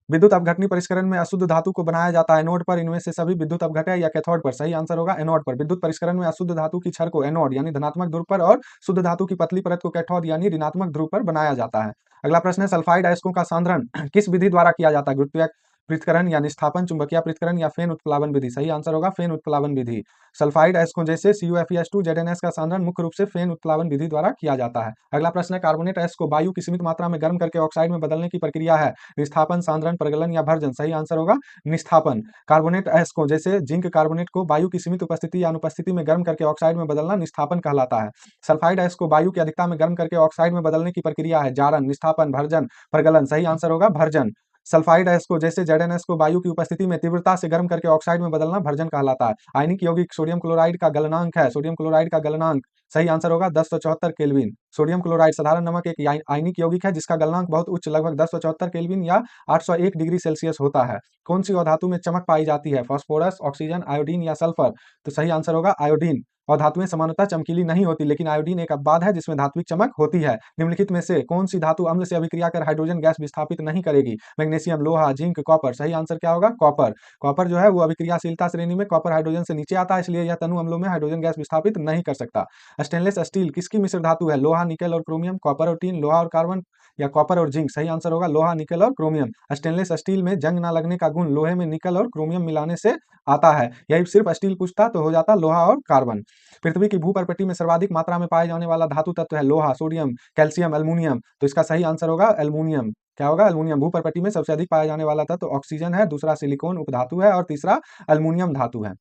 विद्युत अपघटनी परिष्करण में अशुद्ध धातु को बनाया जाता है एनोड पर, इनमें से सभी विद्युत अपघटक या कैथोड पर। सही आंसर होगा एनोड पर। विद्युत परिष्करण में अशुद्ध धातु की छड़ को एनोड यानी धनात्मक ध्रुव पर और शुद्ध धातु की पतली परत को कैथोड यानी ऋणात्मक ध्रुव पर बनाया जाता है। अगला प्रश्न है, सल्फाइड अयस्कों का सांद्रण किस विधि द्वारा किया जाता है? गुरुत्वीय पृथक्करण या निस्थापन, चुंबकीय पृथक्करण या फेन उत्प्लावन विधि? सही आंसर होगा फेन उत्प्लावन विधि। सल्फाइड अयस्कों जैसे CuFeS2 ZnS का सांद्रण मुख्य रूप से फेन उत्प्लावन विधि द्वारा किया जाता है। अगला प्रश्न है, कार्बोनेट अयस्क को वायु की सीमित मात्रा में गर्म करके ऑक्साइड में बदलने की प्रक्रिया है? निस्थापन, सांद्रण, प्रगलन या भर्जन? सही आंसर होगा निस्थापन। कार्बोनेट अयस्कों जैसे जिंक कार्बोनेट को वायु की सीमित उपस्थिति या अनुपस्थिति में गर्म करके ऑक्साइड में बदलना निस्थापन कहलाता है। सल्फाइड अयस्क को वायु की अधिकता में गर्म करके ऑक्साइड में बदलने की प्रक्रिया है जारन, निस्थापन, भर्जन, प्रगलन? सही आंसर होगा भर्जन। सल्फाइड अयस्क जैसे ZnS को वायु की उपस्थिति में तीव्रता से गर्म करके ऑक्साइड में बदलना भर्जन कहलाता है। आयनिक यौगिक सोडियम क्लोराइड का गलनांक है, सोडियम क्लोराइड का गलनांक सही आंसर होगा 1074 केल्विन। सोडियम क्लोराइड साधारण नमक एक आयनिक यौगिक है जिसका गलनांक बहुत उच्च लगभग 1074 केल्विन या 801 डिग्री सेल्सियस होता है। कौन सी अधातु में चमक पाई जाती है? फास्फोरस, ऑक्सीजन, आयोडीन या सल्फर? तो सही आंसर होगा आयोडीन। और धातुएं सामान्यतः चमकीली नहीं होती, लेकिन आयोडीन एक अपवाद है जिसमें धात्विक चमक होती है। निम्नलिखित में से कौन सी धातु अम्ल से अभिक्रिया कर हाइड्रोजन गैस विस्थापित नहीं करेगी? मैग्नीशियम, लोहा, जिंक, कॉपर? सही आंसर क्या होगा कॉपर। कॉपर जो है वो अभिक्रियाशीलता श्रेणी में कॉपर हाइड्रोजन से नीचे आता है, इसलिए यह तनु अम्लों में हाइड्रोजन गैस विस्थापित नहीं कर सकता। स्टेनलेस स्टील किसकी मिश्र धातु है? लोहा, निकेल और क्रोमियम, कॉपर और टीन, लोहा और कार्बन या कॉपर और जिंक? सही आंसर होगा लोहा, निकेल और क्रोमियम। स्टेनलेस स्टील में जंग ना लगने का गुण लोहे में निकल और क्रोमियम मिलाने से आता है। यही सिर्फ स्टील पूछता तो हो जाता लोहा और कार्बन। पृथ्वी की भूपर्पटी में सर्वाधिक मात्रा में पाए जाने वाला धातु तत्व है लोहा, सोडियम, कैल्शियम, एल्यूमिनियम? तो इसका सही आंसर होगा एल्यूमिनियम। क्या होगा एल्यूमिनियम। भूपर्पटी में सबसे अधिक पाया जाने वाला तत्व ऑक्सीजन है, दूसरा सिलिकॉन उपधातु है और तीसरा एल्यूमिनियम धातु है।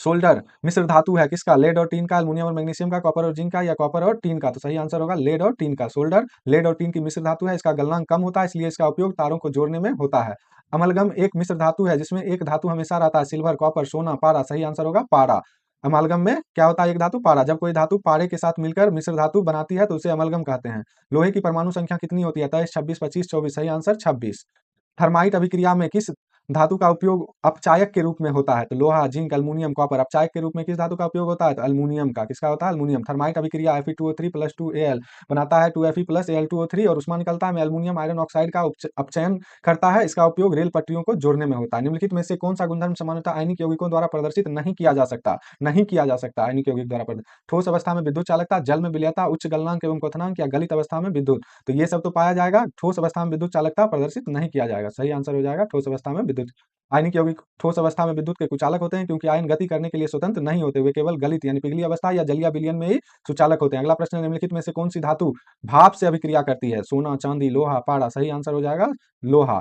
सोल्डर मिश्र धातु है किसका? लेड और टीन का, एल्यूमिनियम और मैग्नीशियम का, कॉपर और जिंक का या कॉपर और टीन का? तो सही आंसर होगा लेड और टीन का। सोल्डर लेड और टीन की मिश्र धातु है, इसका गलनांक कम होता है, इसलिए इसका उपयोग तारों को जोड़ने में होता है। अमलगम एक मिश्र धातु है जिसमें एक धातु हमेशा रहता है, सिल्वर, कॉपर, सोना, पारा? सही आंसर होगा पारा। अमालगम में क्या होता है? एक धातु पारा। जब कोई धातु पारे के साथ मिलकर मिश्र धातु बनाती है तो उसे अमलगम कहते हैं। लोहे की परमाणु संख्या कितनी होती है? 23, 26, 25, 24? सही आंसर 26। थर्माइट अभिक्रिया में किस धातु का उपयोग अपचायक के रूप में होता है? तो लोहा, जिंक, एल्यूमिनियम, कॉपर? अपचायक के रूप में किस धातु का उपयोग होता है? तो एल्यूमिनियम का। किसका होता है? एल्यूमिनियम। थर्माइट अभिक्रिया Fe2O3 + 2Al बनाता है 2Fe + Al2O3 और उष्मा निकलता है। एल्यूमिनियम आयरन ऑक्साइड का अपचयन करता है, इसका उपयोग रेल पटरियों को जोड़ने में होता है। निम्नलिखित में से कौन सा गुणधर्म सामान्यतः आयनिक यौगिकों द्वारा प्रदर्शित नहीं किया जा सकता? नहीं किया जा सकता आयनिक यौगिक द्वारा प्रदर्शित। ठोस अवस्था में विद्युत चालकता, जल में विलयता, उच्च गलनांक एवं क्वथनांक या गलित अवस्था में विद्युत? तो ये सब तो पाया जाएगा। ठोस अवस्था में विद्युत चालकता प्रदर्शित नहीं किया जाएगा। सही आंसर हो जाएगा ठोस अवस्था में विद्युत। आयनिक यौगिक ठोस अवस्था में विद्युत के कुचालक होते हैं क्योंकि आयन गति करने के लिए स्वतंत्र नहीं होते, वे केवल गलित यानी पिघली अवस्था या जलीय विलयन में ही सुचालक होते हैं। अगला प्रश्न है, निम्नलिखित में से कौन सी धातु भाप से अभिक्रिया करती है? सोना, चांदी, लोहा, पारा? सही आंसर हो जाएगा लोहा।